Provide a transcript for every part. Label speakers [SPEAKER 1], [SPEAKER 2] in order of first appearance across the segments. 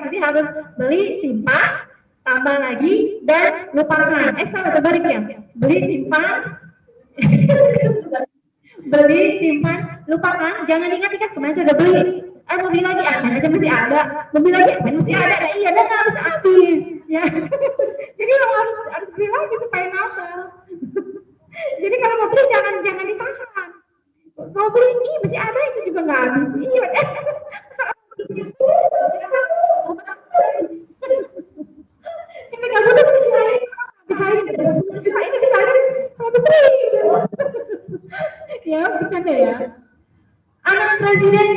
[SPEAKER 1] jadi harus beli, simpan, tambah lagi, dan lupakan. Salah terbalik ya, beli, simpan, beli, simpan, lupakan, jangan ingat-ingat kemarin sudah beli, mau beli lagi, main aja masih ada, mau beli lagi, main masih ada, nah, iya, dan harus habis, ya. Jadi harus beli lagi supaya nambah. Jadi kalau mau beli jangan ditahan. Mau beli ini masih ada, itu juga nggak habis. Iya. Tapi kamu tuh ya bercanda ya. Anak presiden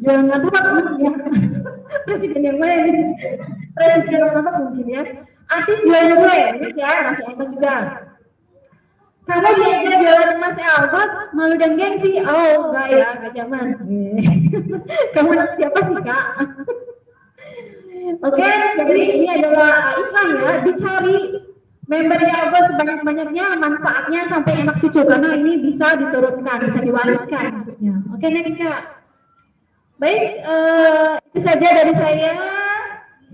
[SPEAKER 1] jualan martabak ya. Presiden yang mana ini? Presiden martabak mungkin ya. Artis jualan gue ini ya masih ada juga. Kalau diajak jualan Mas Albert, malu dan gengsi. Oh, enggak ya, enggak zaman. Kamu siapa sih, Kak? Oke, jadi ini adalah iklan ya, dicari membernya Albert sebanyak-banyaknya, manfaatnya sampai anak cucu, karena ini bisa diturunkan, bisa diwariskan maksudnya. Oke, next, Kak. Baik, itu saja dari saya.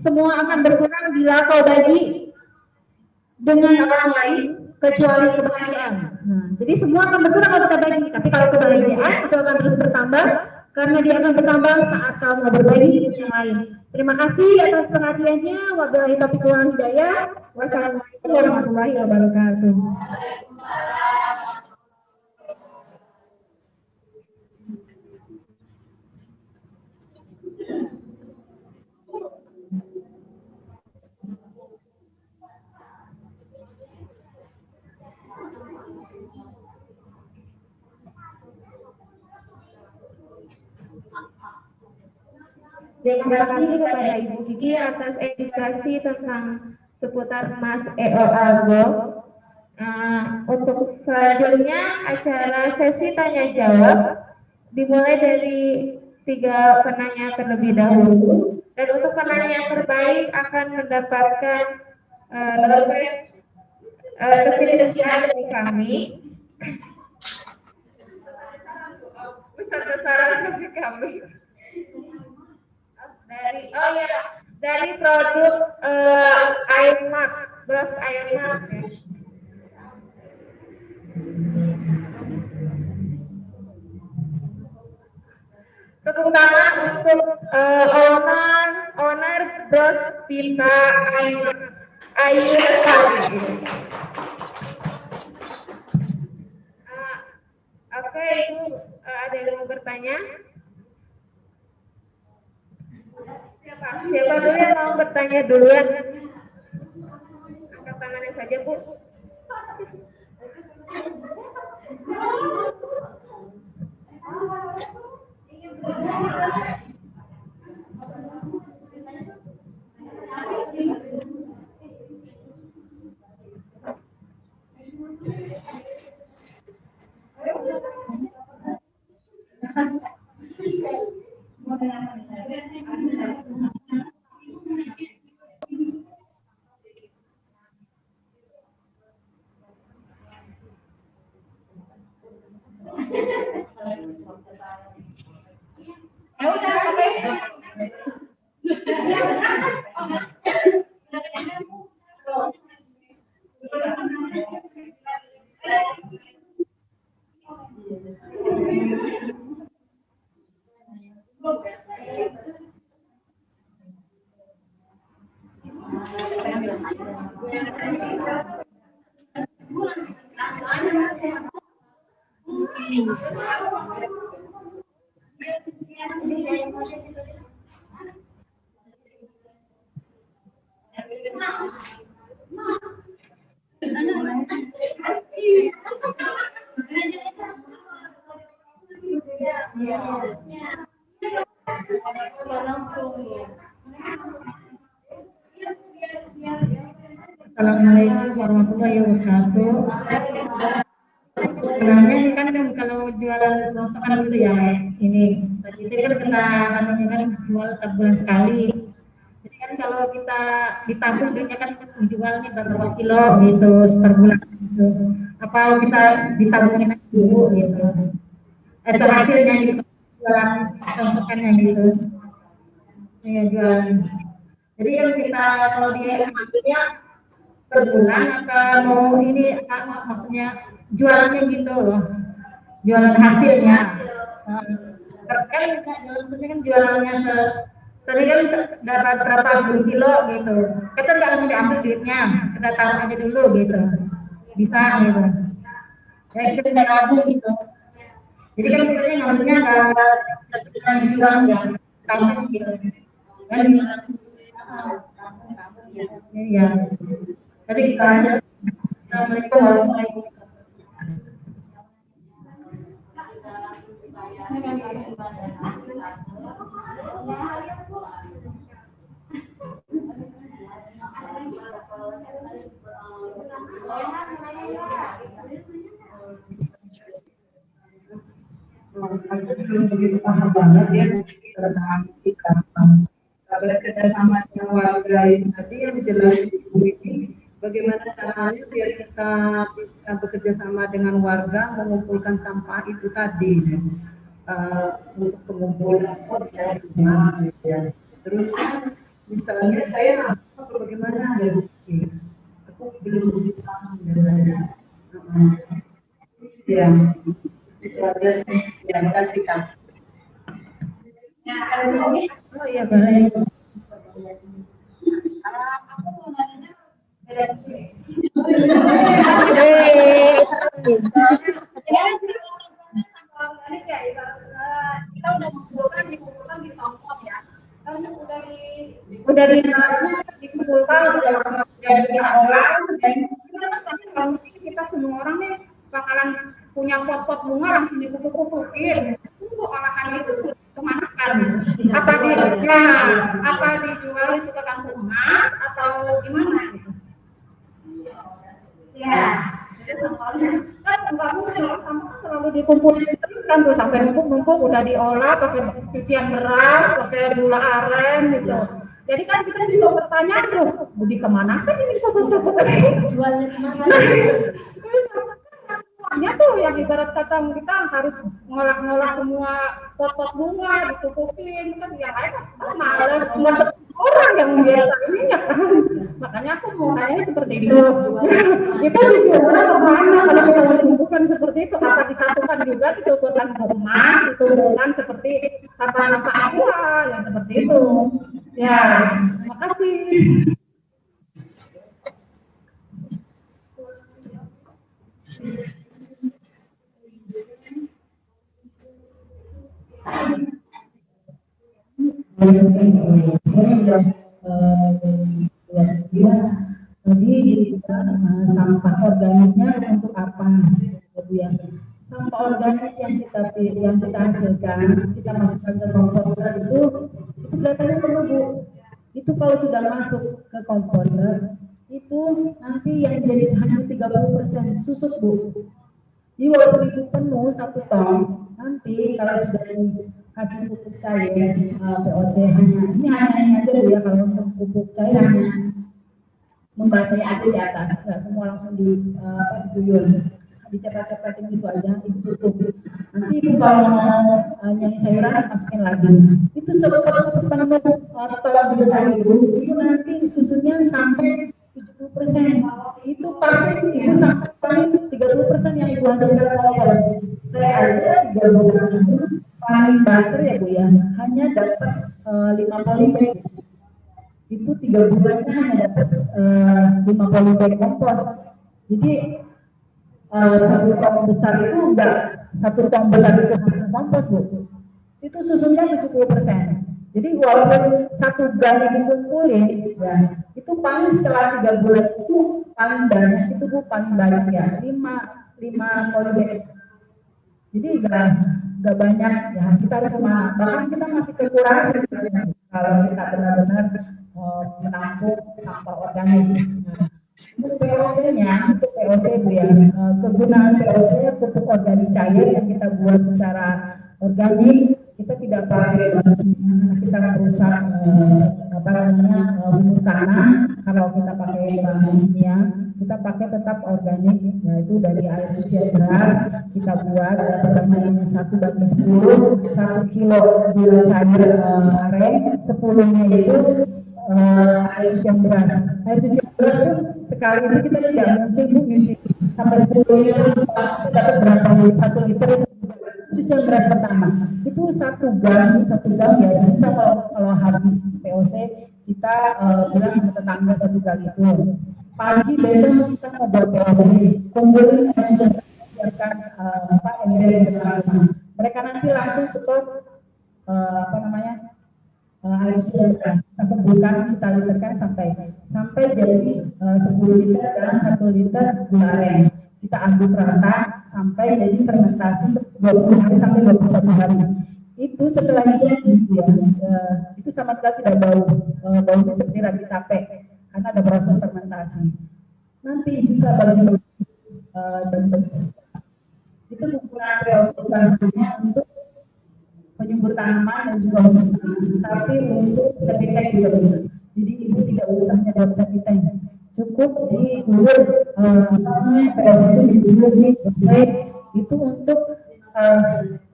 [SPEAKER 1] Semua akan berkurang bila kau bagi dengan orang lain, kecuali kebahagiaan. Nah, jadi semua akan berkurang kalau kita bagi, tapi kalau kebahagiaan itu akan terus bertambah karena dia akan bertambah saat kamu berbagi dengan yang lain. Terima kasih atas perhatiannya. Wabillahi taufiq wal hidayah. Wassalamualaikum warahmatullahi wabarakatuh. Terima kasih kepada Ibu Kiki atas edukasi tentang seputar Mas EO Algo. Untuk selanjutnya acara sesi tanya jawab dimulai dari 3 penanya terlebih dahulu, dan untuk penanya yang terbaik akan mendapatkan dompet kecil-kecilan dari kami. Besar-besaran dari kami. Dari produk air mat, beras air mat. Tepuk tangan untuk owner Bros Pita Air Sekali. Oke, itu ada yang mau bertanya? Siapa dulu yang mau bertanya duluan? Angkat tangannya saja, Bu. Assalamualaikum warahmatullahi wabarakatuh. Sebenarnya ini kan kalau jualan rongsokan itu ya ini tadi kan kita kan jual sebulan sekali. Jadi kan kalau kita ditabung duitnya kan jualnya berapa kilo gitu per bulan gitu. Apa kita ditabungin dulu gitu. Itu hasilnya gitu jualan rongsokannya gitu. Iya jualan. Jadi yang kita kalau dia ambilnya per bulan atau ini maksudnya jualannya gitu loh, jualan hasilnya. Kan maksudnya kan jualannya tadi kan dapat berapa puluh kilo gitu, kita nggak mau diambil duitnya, kita taruh aja dulu gitu, bisa gitu. Ya kita nggak nabung gitu. Jadi kan kita ngambilnya nggak ketika dijual ya, kamu gitu. Kan iya. Jadi kita aja. Assalamualaikum warahmatullahi
[SPEAKER 2] belum begitu paham banget ya tentang ikatan bekerja sama dengan warga itu tadi yang dijelasin Ibu ini. Bagaimana caranya biar kita bisa bekerja sama dengan warga mengumpulkan sampah itu tadi untuk pengumpulan ya. Terus misalnya saya bagaimana ada bukti, aku belum begitu paham ya. Ya, itu aja sih. Ya, makasih Kak.
[SPEAKER 1] Ya, oh iya boleh. Kita udah mengumpulkan di kelompok ya. Kan udah dikumpulkan dari orang dan kita semua orang nih bakalan punya pot-pot bunga langsung dikumpul-kumpulin. Itu olahan itu kemana kan? Apa dijual itu ke kampung emas atau gimana gitu? Ya, kan nggak mungkin sampah selalu dikumpulin kan tuh sampai numpuk-numpuk udah diolah pakai cucian beras, pakai gula aren gitu. Jadi kan kita juga bertanya tuh, Budi kemana kan ini sobat-sobat jualnya kemana? Semuanya tuh yang ibarat kata kita harus ngolah-ngolah semua pot-pot bunga ditutupin kan yang lain kan malas orang yang biasa ini ya kan. Makanya aku mau nanya seperti itu. Kita dijual kemana kalau kita menumbuhkan seperti itu? Apa disatukan juga dikumpulkan emas, dikumpulkan seperti apa aqua yang seperti itu. Ya, makasih. Jadi sampah organiknya untuk apa, Bu ya? Sampah organik yang kita hasilkan, kita masukkan ke komposter itu kelihatannya perlu Bu. Itu kalau sudah masuk ke komposter, itu nanti yang jadi hanya 30% susut Bu. Jadi walaupun itu penuh 1 ton, nanti kalau sudah kasih pupuk cair POC hanya aja Bu ya, kalau untuk pupuk cair hanya membasahi aja di atas, nggak semua langsung diguyur, dicepat-cepatin gitu aja, itu tutup. Nanti Ibu kalau mau nyanyi sayuran masukin lagi. Itu sepenuh ton besar itu nanti susunya sampai 70%. Itu pasti Ibu sampai 30% yang Ibu hasilkan kalau saya ada 3 bulan itu paling banter ya Bu ya, hanya dapat 50 bag. Itu 3 bulan saya hanya dapat 50 bag kompos. Jadi 1 ton besar itu enggak 1 ton besar itu hasil kompos Bu. Itu susunya 70%. Jadi walaupun 1 gali dikumpulin, ya itu paling setelah 3 bulan itu paling banyak itu Bu, paling banyak ya 5 polybag. Jadi enggak banyak ya, kita harus bahkan kita masih kekurangan kalau kita benar-benar menampung sampah organik. Untuk POC-nya, untuk POC Bu ya, kegunaan POC pupuk organik cair yang kita buat secara organik, kita tidak pakai kita merusak humus tanah kalau kita pakai bahan kimia.
[SPEAKER 3] kita pakai tetap organik, yaitu dari air cucian beras kita buat pertamanya 1/10, 1 kilo gula cair aren, 10-nya itu air cucian beras. Air cucian beras itu sekali ini kita tidak mungkin nyuci sampai 10 liter, kita dapat berapa liter, 1 liter itu cucian beras pertama. Itu 1 gram ya bisa kalau habis POC kita bilang sama tetangga 1 gram itu. Pagi besok kita mau buat POC, kumpulin air cucian beras, biarkan ember yang bersama. Mereka nanti langsung stop air cucian beras, kita kumpulkan, kita literkan sampai jadi 10 liter dan 1 liter gula aren. Kita aduk rata sampai jadi fermentasi 20 hari sampai 21 hari. Itu setelah itu ya, itu sama sekali tidak bau, baunya seperti ragi tape karena ada proses fermentasi. Nanti bisa bagi dan itu penggunaan reosultannya untuk penyumbur tanaman dan juga humus, tapi untuk septic tank juga bisa. Jadi ibu tidak usah nyedot septic tank, cukup di gulur POC itu di gulur itu untuk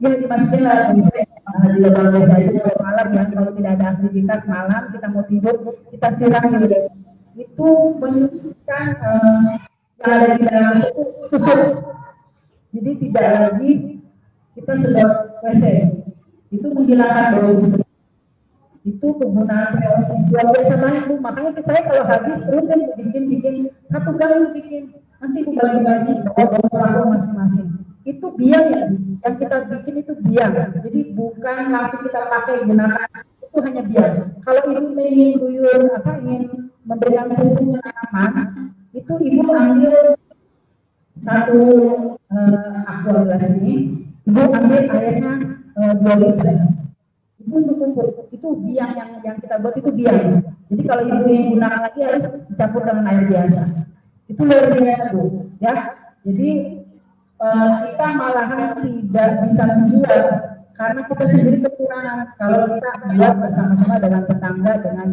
[SPEAKER 3] ya dimasukin lah di lubang biasa itu kalau malam ya, kalau tidak ada aktivitas malam kita mau tidur kita siram gitu. Itu menyusukan yang ada di dalam itu susu, jadi tidak lagi kita sedot WC, itu menghilangkan bau. Itu penggunaan POC luar biasa banyak Bu, makanya saya kalau habis rutin bikin 1 gram bikin, nanti Bu bagi-bagi bawa masing-masing. Itu biang ya, yang kita bikin itu biang, jadi bukan langsung kita pakai gunakan, itu hanya biang. Kalau ibu ingin ingin memberikan pupuk tanaman, itu ibu ambil 1 aqua gelas ini, ibu ambil airnya 2 liter. Itu untuk pupuk, itu biang yang kita buat itu biang. Jadi kalau ibu ingin gunakan lagi harus dicampur dengan air biasa. Itu luar biasa Bu, ya. Jadi kita malahan tidak bisa menjual karena kita sendiri kekurangan kalau kita buat bersama-sama dengan tetangga dengan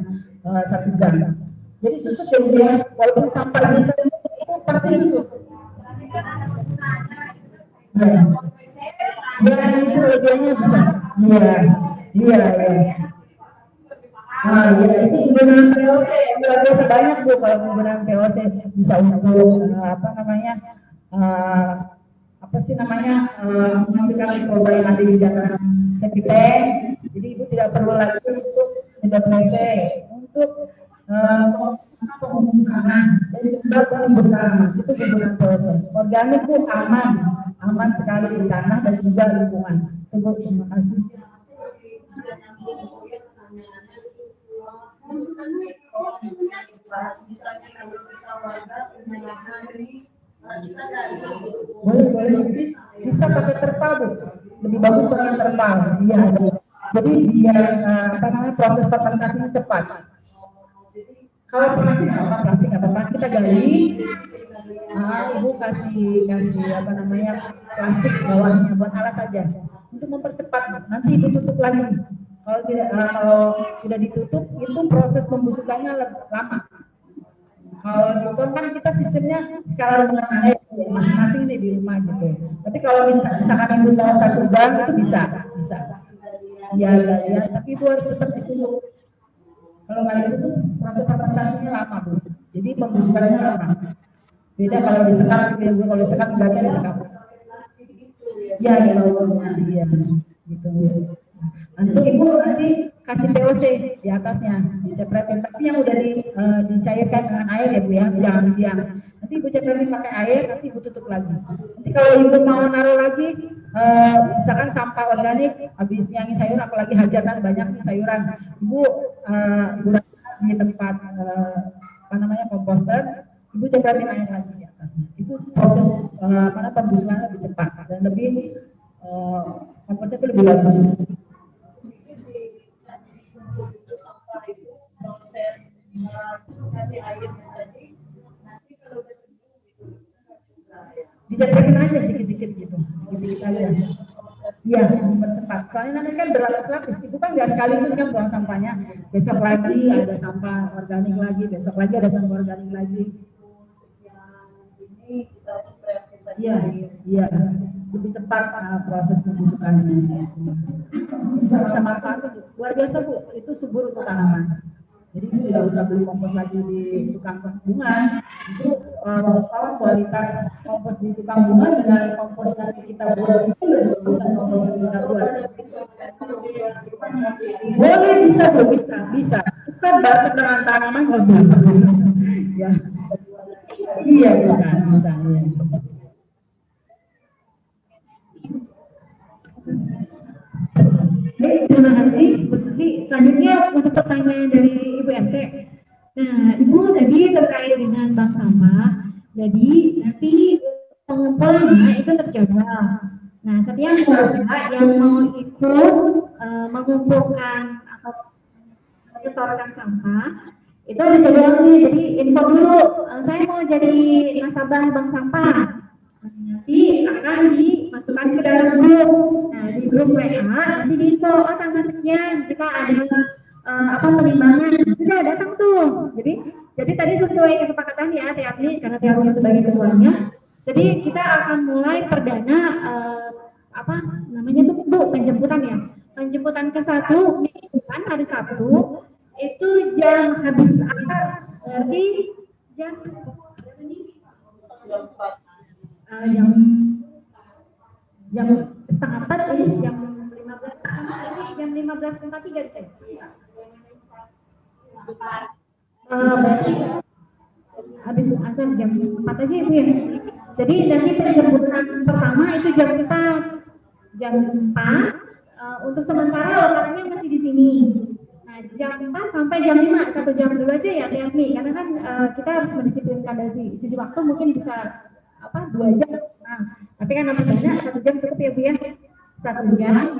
[SPEAKER 3] 1 gram. Jadi susu kemudian walaupun sampah itu pasti susu. Ya itu legiannya bisa. Iya. Ya itu penggunaan POC luar biasa banyak Bu, kalau penggunaan POC bisa untuk menghentikan mikroba yang ada di dalam septic tank. Jadi ibu tidak perlu lagi untuk nyedot WC, untuk pengumuman dan juga penyumbur tanaman. Itu penggunaan POC organik Bu, aman sekali di tanah dan juga lingkungan. Terima kasih. Boleh bisa pakai terpal Bu, lebih bagus pakai terpal. Iya. Jadi biar proses fermentasinya cepat. Kalau plastik apa kita gali, ibu kasih plastik bawahnya buat alas saja untuk mempercepat. Nanti ibu tutup lagi. Kalau tidak ditutup itu proses pembusukannya lama. Kalau di kan kita sistemnya skala rumah masing-masing nih di rumah gitu. Tapi kalau misalkan ibu mau 1 gram itu bisa. Ya, tapi itu harus tetap ditutup. Kalau nggak ditutup proses fermentasinya lama Bu. Jadi pembusukannya lama. Beda kalau disekat, kalau disekat nggak ada disekat. Ya, iya, gitu. Nanti ibu kasih POC di atasnya, dicepretin. Tapi yang udah dicairkan dengan air ya Bu ya, jangan diam. Nanti ibu cepretin pakai air, nanti ibu tutup lagi. Nanti kalau ibu mau naruh lagi, misalkan sampah organik, habis nyangi sayur, apalagi hajatan banyak nih sayuran, ibu di tempat komposter, ibu cepretin air lagi di atasnya. Itu proses pembusukan lebih cepat dan lebih komposter itu lebih bagus. Kasih air tadi, nanti kalau dicepetin aja dikit-dikit gitu, dikit-dikit aja. Iya, mempercepat. Soalnya nanti kan berlapis-lapis, itu kan nggak sekaligus kan buang sampahnya. Besok lagi ada sampah organik lagi, besok lagi ada sampah organik lagi.
[SPEAKER 2] ini kita cepat kita
[SPEAKER 3] Iya, lebih cepat proses pembusukannya. Bisa manfaatnya luar biasa Bu, itu subur untuk tanaman. Jadi tidak usah beli kompos lagi di tukang bunga. Itu kualitas kompos di tukang bunga dengan kompos yang kita buat itu lebih bisa kompos yang kita buat. Boleh bisa Bu, bisa. Kan bareng dengan tanaman nggak bisa. Ya. Iya bisa. Ya.
[SPEAKER 1] Baik, terima kasih Bu Susi. Selanjutnya untuk pertanyaan dari Ibu RT. Nah, Ibu tadi terkait dengan bank sampah. Jadi nanti pengumpulannya itu terjaga. Nah, setiap warga yang mau ikut mengumpulkan atau menyetorkan sampah itu ada jadwalnya. Jadi info dulu, saya mau jadi nasabah bank sampah. Nanti akan dimasukkan ke dalam grup. Nah, di grup WA nanti diinfo, oh tanggal sekian kita ada perimbangan, sudah datang tuh. Jadi tadi sesuai kesepakatan ya Tiapni, karena Tiapni sebagai ketuanya. Jadi kita akan mulai perdana Bu, penjemputan ya. Penjemputan ke-1 minggu depan hari Sabtu itu jam habis asar, berarti jam setengah 4 ini jam 15.43 di saya. Berarti habis asar jam 4 aja Ibu ya. Jadi nanti penjemputan pertama itu jam 4 untuk sementara lokasinya masih di sini. Nah, jam 4 sampai jam 5, 1 jam dulu aja ya Tiapni, karena kan kita harus mendisiplinkan dari sisi waktu, mungkin bisa 2 jam. Nah, tapi kan namanya banyak, 1 jam cukup ya Bu ya. 1 jam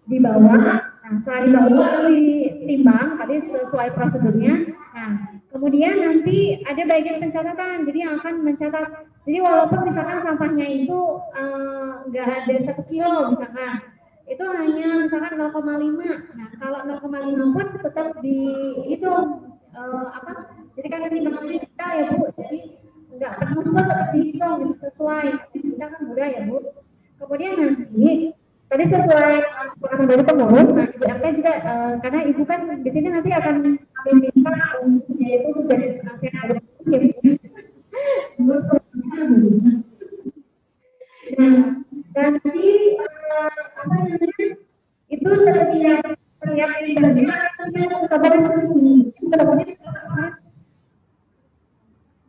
[SPEAKER 1] di bawah. Nah, setelah di bawah ditimbang tadi sesuai prosedurnya. Nah, kemudian nanti ada bagian pencatatan, jadi yang akan mencatat. Jadi walaupun misalkan sampahnya itu nggak ada 1 kilo misalkan, itu hanya misalkan 0,5. Nah, kalau 0,5 pun tetap dihitung jadi kan timbangannya kita ya Bu, jadi nggak penuh pun tetap dihitung gitu, sesuai. Kita kan mudah ya Bu. Kemudian nanti tadi sesuai arahan dari pengurus, nah Ibu RT juga karena Ibu kan di sini nanti akan meminta yaitu jadi penasehat. Nah, dan nanti itu setiap interview kabar ini.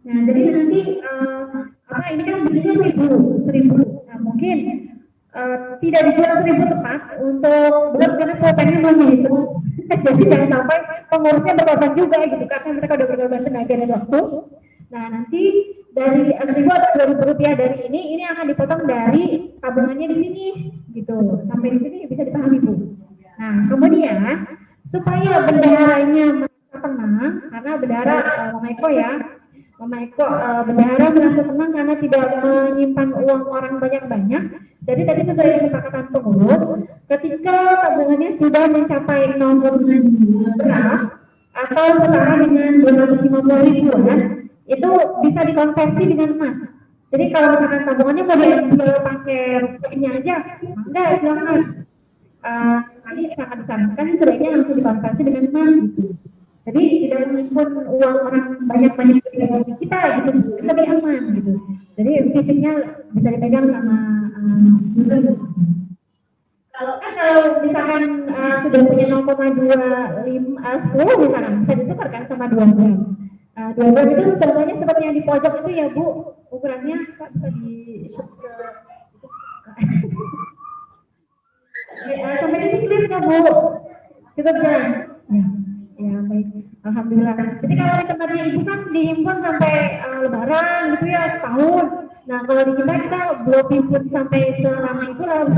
[SPEAKER 1] Nah, jadi nanti ini kan belinya 1.000. Nah, mungkin tidak dijual 1.000 tepat untuk belum, karena kuotanya belum dihitung. Jadi jangan sampai pengurusnya berkorban juga gitu, karena mereka udah berkorban tenaga dan waktu. Nah, nanti dari 1.000 atau 2.000 rupiah dari ini akan dipotong dari tabungannya di sini gitu. Sampai di sini bisa dipahami Bu. Nah, kemudian supaya bendaharanya merasa tenang, karena bendahara Mama Eko ya, bendahara merasa tenang karena tidak menyimpan uang orang banyak-banyak. Jadi tadi sesuai kesepakatan pengurus, ketika tabungannya sudah mencapai 0,2 gram atau setara dengan 250.000-an, itu bisa dikonversi dengan emas. Jadi kalau misalkan tabungannya mau diambil pakai rupiahnya aja, enggak, silakan. Kami sangat disarankan sebaiknya langsung dikonversi dengan emas gitu. Jadi tidak menyimpan uang orang banyak-banyak di kita gitu, lebih aman gitu. Jadi fisiknya bisa dipegang sama kalau misalkan sudah punya 0,25 misalkan bisa ditukarkan sama 2 gram. 2 gram itu contohnya seperti yang di pojok itu ya Bu, ukurannya bisa di sampai di sini clear nggak Bu? Cukup jelas? Ya baik, alhamdulillah. Jadi kalau di tempatnya Ibu kan dihimpun sampai lebaran gitu ya, setahun. Nah kalau di kita belum himpun sampai selama itu harus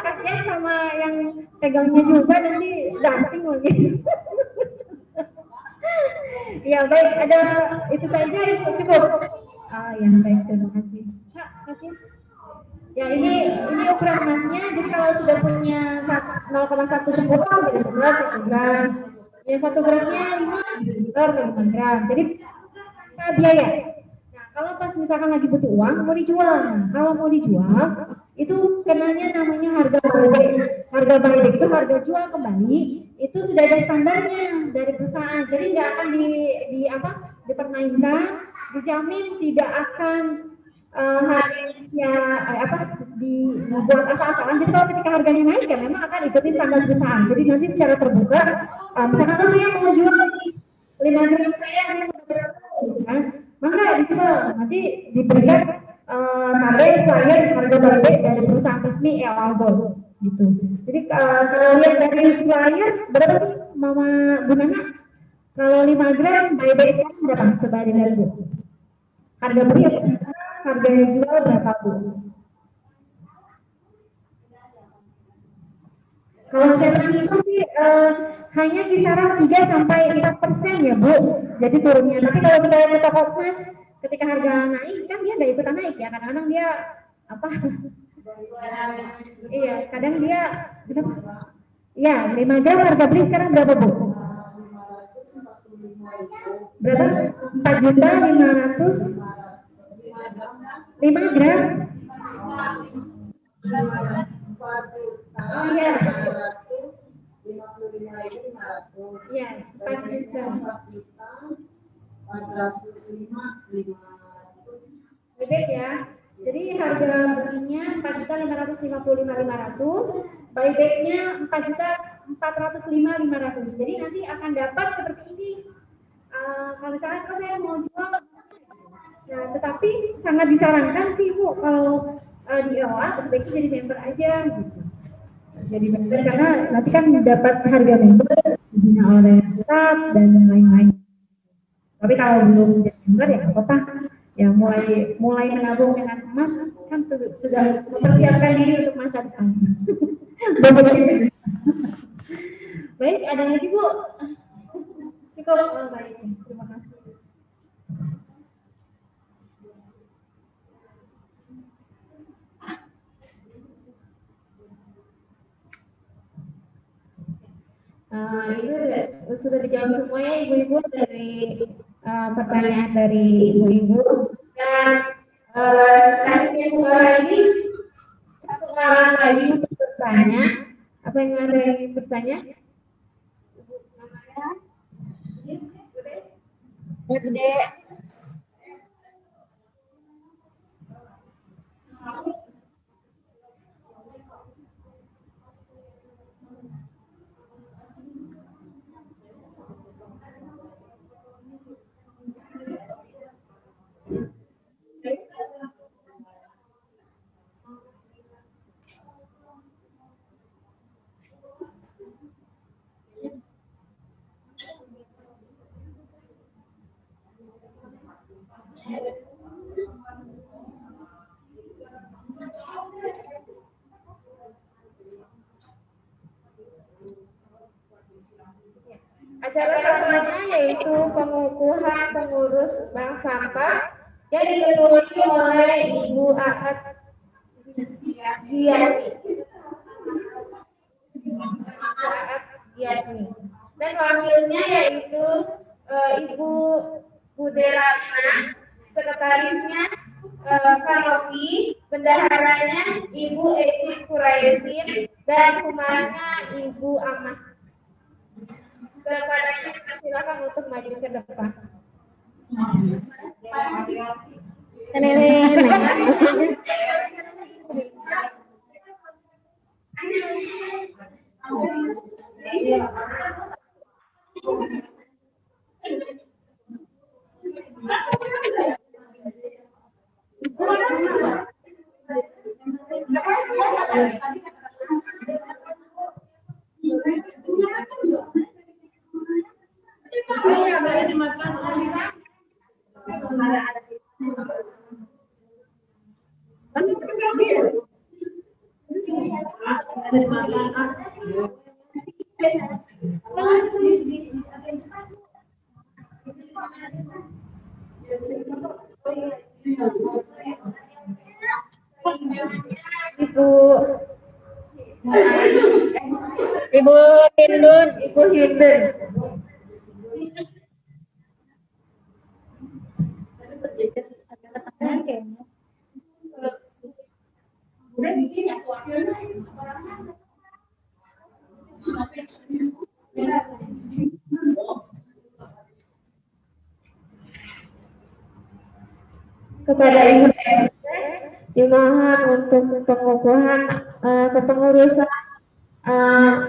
[SPEAKER 1] kasihan sama yang pegangnya juga, nanti damping lagi. Ya baik, ada itu saja cukup. Ya baik, terima kasih. Kasih. Ya ini ukuran emasnya, jadi kalau sudah punya 0,1 sebuah jadi 1 gram. Ya 1 gramnya 5 gram, 5 gram. Jadi biaya. Nah kalau pas misalkan lagi butuh uang mau dijual. Kalau mau dijual itu kenanya namanya harga buyback. Harga buyback itu harga jual kembali itu sudah ada standarnya dari perusahaan. Jadi nggak akan di apa dipermainkan, dijamin tidak akan harganya apa dibuat asal-asalan. Jadi kalau ketika harganya naik ya memang akan ikutin standar perusahaan. Jadi nanti secara terbuka, misalkan kalau saya mau jual 5 gram saya kan, maka dijual nanti diberikan tabel flyer harga buyback dari perusahaan resmi Algo gitu. Jadi kalau lihat dari flyer berapa sih Mama Bu Nana? Kalau 5 gram buyback sekarang berapa? Coba dilihat Bu. Harga beli harganya jual berapa Bu? Kalau selling itu sih hanya kisaran 3-4% ya Bu. Jadi turunnya. Tapi kalau kita lihat ke toko emas, ketika harga naik kan dia nggak ikutan naik ya. Kadang-kadang dia apa? Iya, kadang dia ya 5 gram harga beli sekarang berapa Bu? Berapa? 4.500.000 5 gram. Oh iya. Iya, 4 juta. 405.500. Bebek ya. Jadi harga belinya 4.555.500, buybacknya 4.405.500. Jadi nanti akan dapat seperti ini. Kalau misalkan saya mau jual, nah, tetapi sangat disarankan sih Bu kalau di awal sebaiknya jadi member aja gitu. Jadi member karena nanti kan dapat harga member dibina oleh tetap dan lain-lain. Tapi kalau belum jadi member ya nggak apa-apa. Ya mulai menabung dengan emas kan sudah mempersiapkan diri untuk masa depan. Baik, ada lagi Bu? Cukup. Oh, baik, terima kasih. Itu sudah dijawab semua ya ibu-ibu dari pertanyaan dari ibu-ibu. Dan kasih suara ini satu orang lagi untuk bertanya. Apa yang ada yang ingin bertanya? Ibu namanya? Bude. Acara tahunan yaitu pengukuhan pengurus bank sampah yang diketuai oleh Ibu Aat Giatmi. Dan wakilnya yaitu Ibu Buderatna, sekretarisnya Kanopi, bendaharanya Ibu Eci Kuraisin, dan humasnya Ibu Amah. Kepadanya silakan untuk maju ke depan. Ibu Hindun. Kepada Ibu RT dimohon untuk pengukuhan kepengurusan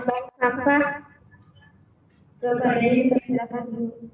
[SPEAKER 1] bank sampah kepada Ibu silakan Ibu.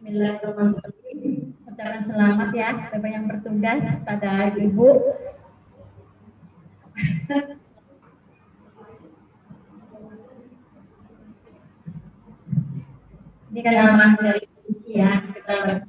[SPEAKER 1] Bismillahirrahmanirrahim. Ucapan selamat ya kepada yang bertugas pada Ibu. Ini kan amanah dari polisi ya, kita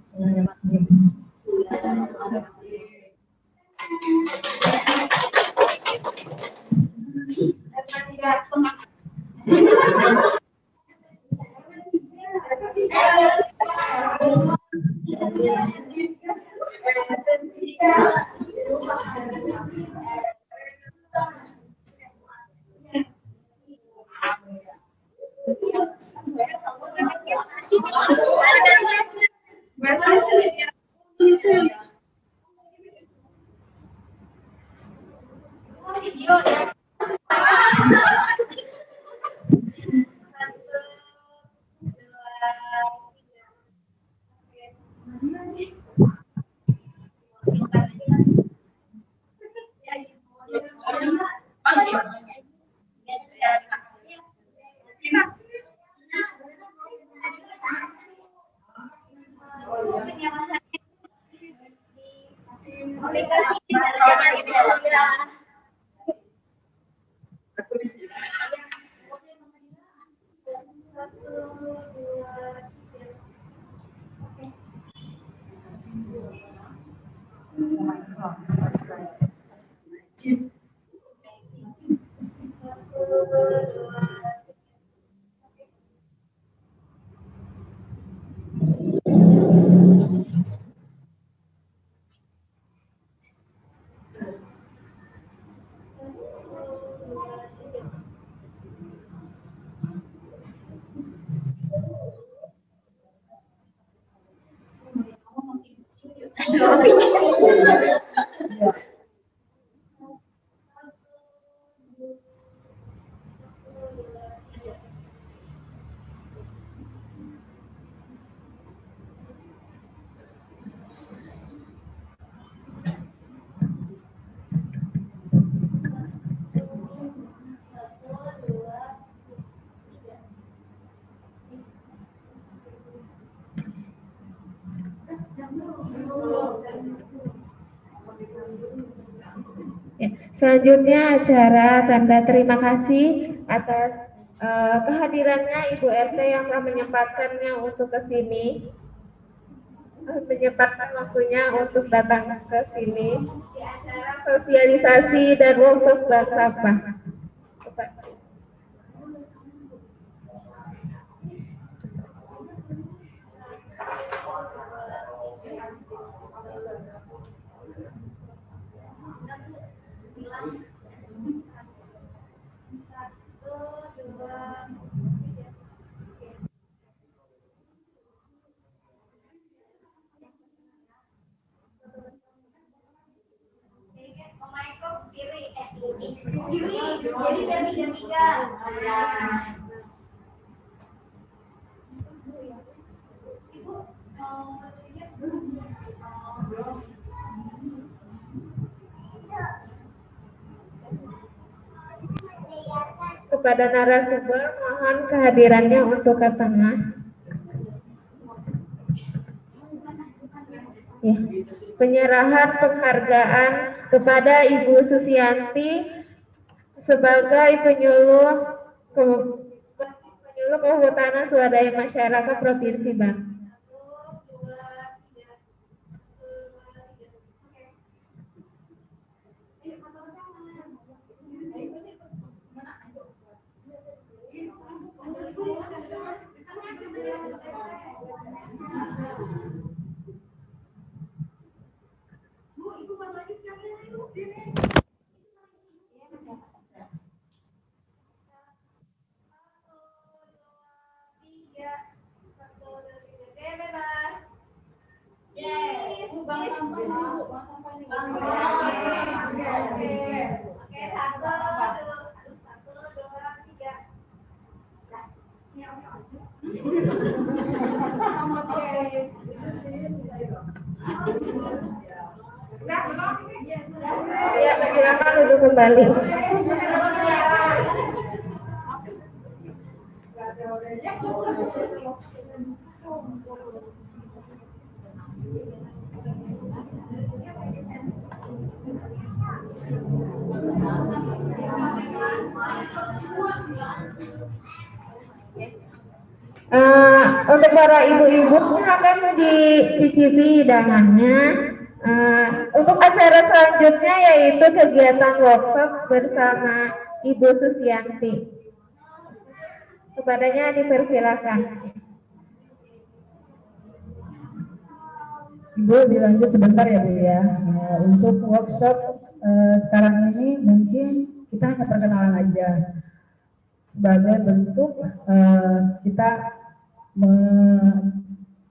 [SPEAKER 1] selanjutnya acara tanda terima kasih atas kehadirannya Ibu RT yang telah menyempatkannya untuk ke sini, menyempatkan waktunya untuk datang ke sini di acara sosialisasi dan workshop bank sampah. Kepada narasumber mohon kehadirannya untuk ke tengah. Ya. Penyerahan penghargaan kepada Ibu Susianti sebagai penyuluh kehutanan swadaya masyarakat Provinsi Banten. Ya, silakan duduk kembali. Untuk para ibu-ibu silakan dicicipi hidangannya. Untuk acara selanjutnya yaitu kegiatan workshop bersama Ibu Susianti. Kepadanya dipersilakan.
[SPEAKER 3] Ibu dilanjut sebentar ya Bu ya. Untuk workshop sekarang ini mungkin kita hanya perkenalan aja sebagai bentuk kita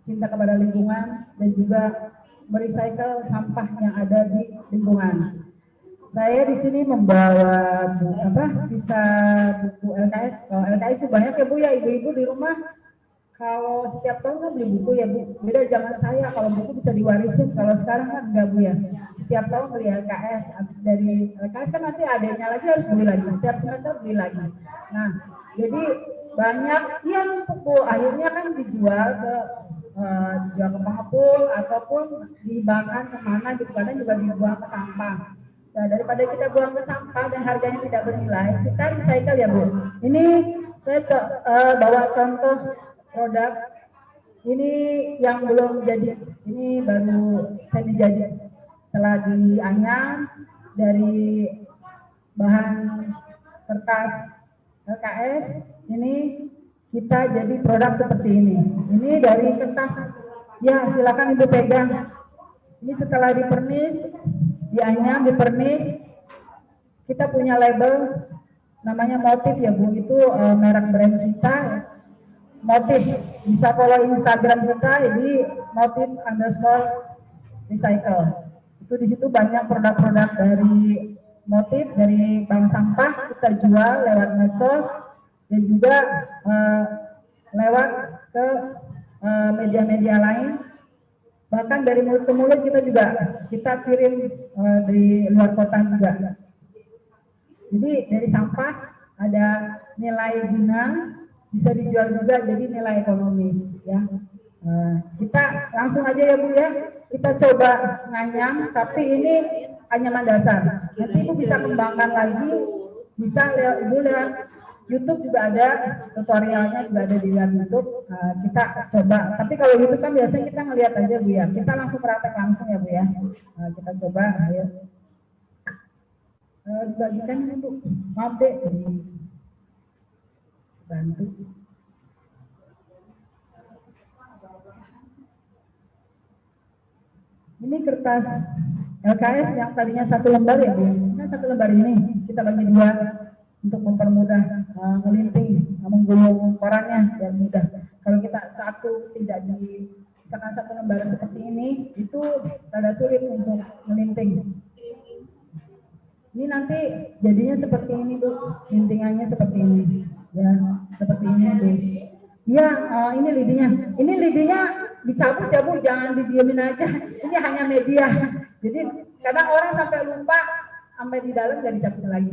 [SPEAKER 3] cinta kepada lingkungan dan juga merecycle sampah yang ada di lingkungan. Saya di sini membawa sisa buku LKS. Kalau LKS itu banyak ya Bu ya, ibu-ibu di rumah kalau setiap tahun kan beli buku ya Bu. Beda zaman saya, kalau buku bisa diwarisin, kalau sekarang kan enggak Bu ya. Setiap tahun beli LKS, habis dari LKS kan nanti adanya lagi harus beli lagi, setiap semester beli lagi. Nah, jadi banyak yang buku akhirnya kan dijual ke pengepul ataupun dibakar kemana gitu, kadang juga dibuang ke sampah. Nah, daripada kita buang ke sampah dan harganya tidak bernilai, kita recycle ya Bu. Ini saya bawa contoh produk ini yang belum jadi, ini baru semi jadi, telah dianyam dari bahan kertas LKS. Ini kita jadi produk seperti ini. Ini dari kertas ya, silakan Ibu pegang. Ini setelah dipernis, dianyam, dipernis, kita punya label namanya Motif ya Bu, itu merek brand kita. Motif, bisa follow Instagram kita, jadi motif_recycle. Itu di situ banyak produk-produk dari Motif, dari bank sampah kita jual lewat medsos dan juga lewat ke media-media lain. Bahkan dari mulut ke mulut kita kirim di luar kota juga. Jadi dari sampah ada nilai guna, bisa dijual juga jadi nilai ekonomis ya. Kita langsung aja ya Bu ya, kita coba nganyam, tapi ini anyaman dasar. Nanti Ibu bisa kembangkan lagi, bisa Ibu lihat YouTube juga ada, tutorialnya juga ada di YouTube. Kita coba, tapi kalau YouTube kan biasanya kita ngelihat aja Bu ya, kita langsung praktek langsung ya Bu ya. Kita coba, ayo. Bagikan ini Bu, maaf deh, bantu. Ini kertas LKS yang tadinya satu lembar ya Bu. Nah, satu lembar ini kita bagi dua untuk mempermudah melinting, menggulung korannya dan mudah. Kalau kita satu tidak misalkan satu lembar seperti ini, itu rada sulit untuk melinting. Ini nanti jadinya seperti ini Bu, lintingannya seperti ini, ya seperti ini Bu. Ya, ini lidinya. Ini lidinya dicabut ya Bu, jangan didiemin aja. Ini hanya media. Jadi kadang orang sampai lupa, sampai di dalam nggak dicabut lagi.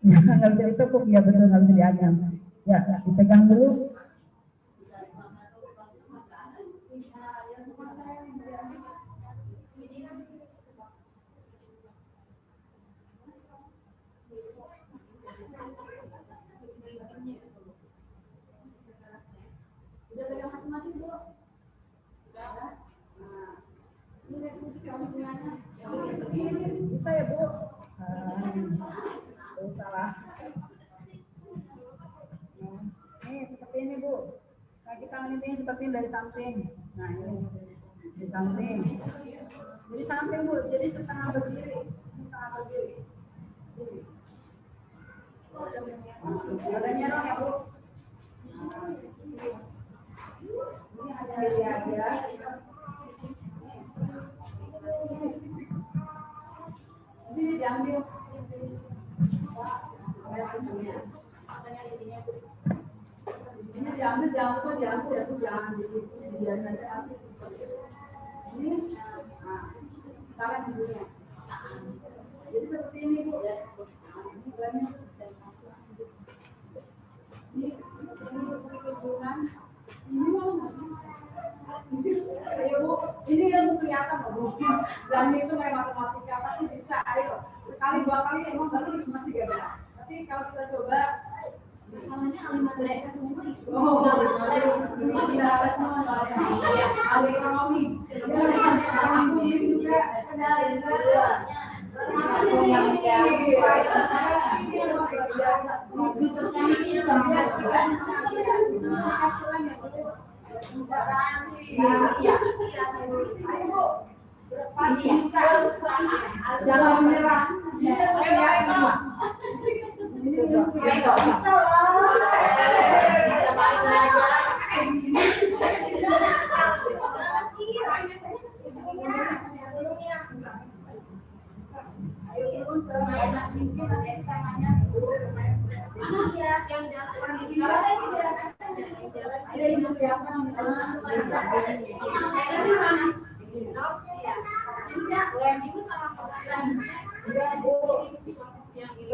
[SPEAKER 3] Ya, nggak bisa ditekuk, ya betul, nggak bisa dianyam. Ya, dipegang dulu. Bisa ya Bu? Salah. Ini seperti ini Bu. Nah, kita melinting seperti ini dari samping. Nah, ini di samping. Jadi samping Bu, jadi setengah berdiri. Setengah berdiri. Ada nyerong ya Bu? Ini hanya dilihat ya.
[SPEAKER 2] aku jangan biar saja aku ini cara dulunya. Jadi seperti ini Bu. Ini hubungan ini mau ayo Bu, ini yang kelihatan Bu. Dan itu memang matematika pasti bisa. Ayo sekali dua kali emang baru masih gagal. Tapi kalau kita coba
[SPEAKER 1] namanya alimah mereka semua itu.
[SPEAKER 2] oh, tidak ada semua ahli ekonomi. Ekonomi juga jangan menyerah.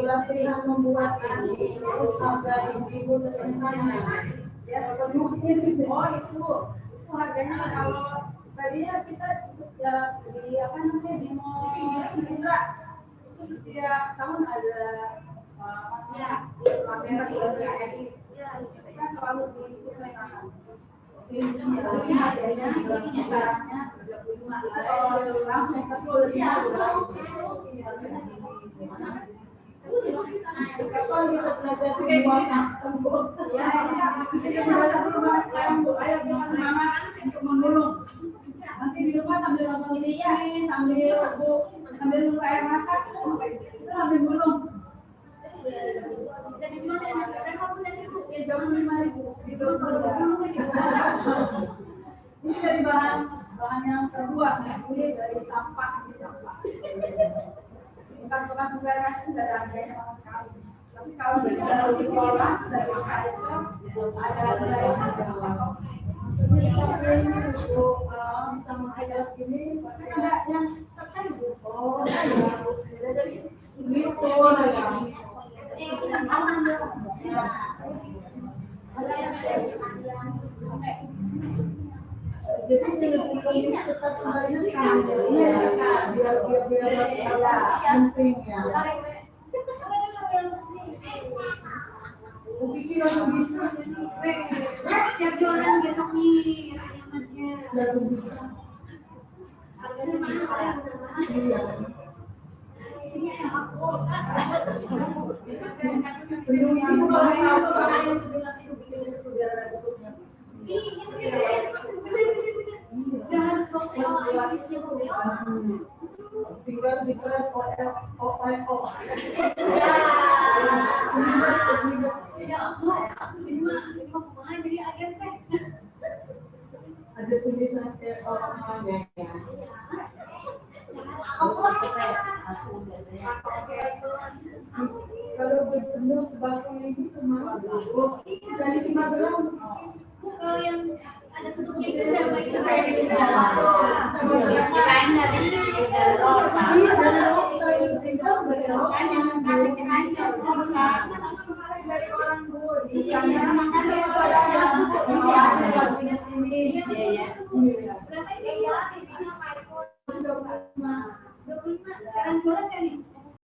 [SPEAKER 2] Latihan membuat ini terus harga ibu sebenarnya ya penuhnya itu itu harganya kalau tadinya kita ya di apa namanya di mall Citra itu setiap tahun ada pameran kita selalu diusahakan ini harganya kisarannya 35 langsung ke 25 kalau kita belajar membuat tembok, ya, kita belajar rumah sekarang Bu, ayo kita semangat untuk memulung. Nanti di rumah sambil nonton TV, sambil nunggu air masak, itu sambil mulung.
[SPEAKER 1] Jadi mereka punya itu.
[SPEAKER 2] Ya jauh 5.000, di ini dari bahan yang terbuat, ini dari sampah. Bukan bekas beras tidak ada harganya sama sekali. Tapi kalau dari sekolah dari makan itu ada yang Jawa. Maksudnya seperti ini untuk bisa menghayat ini, pasti ada yang terkait oh ya, jadi gitu ya. Ada yang jadi ini tetap sebenarnya biar penting ya. Pikir orang bisa,
[SPEAKER 1] Siap jualan besok nih.
[SPEAKER 2] dan bisa.
[SPEAKER 1] Harganya mahal.
[SPEAKER 2] Iya.
[SPEAKER 1] Ini yang aku.
[SPEAKER 2] Belum itu tinggal diperas oleh ada tulisan orangnya ya. Kalau benar sebagainya itu kemana? Dari 5 gram.
[SPEAKER 1] Kalau yang ada tutupnya itu berapa itu kayak gitu. Lain dari
[SPEAKER 2] Iya, dari dokter itu sebagai dokternya dari orang Bu. Makanya pada yang di sini. Iya.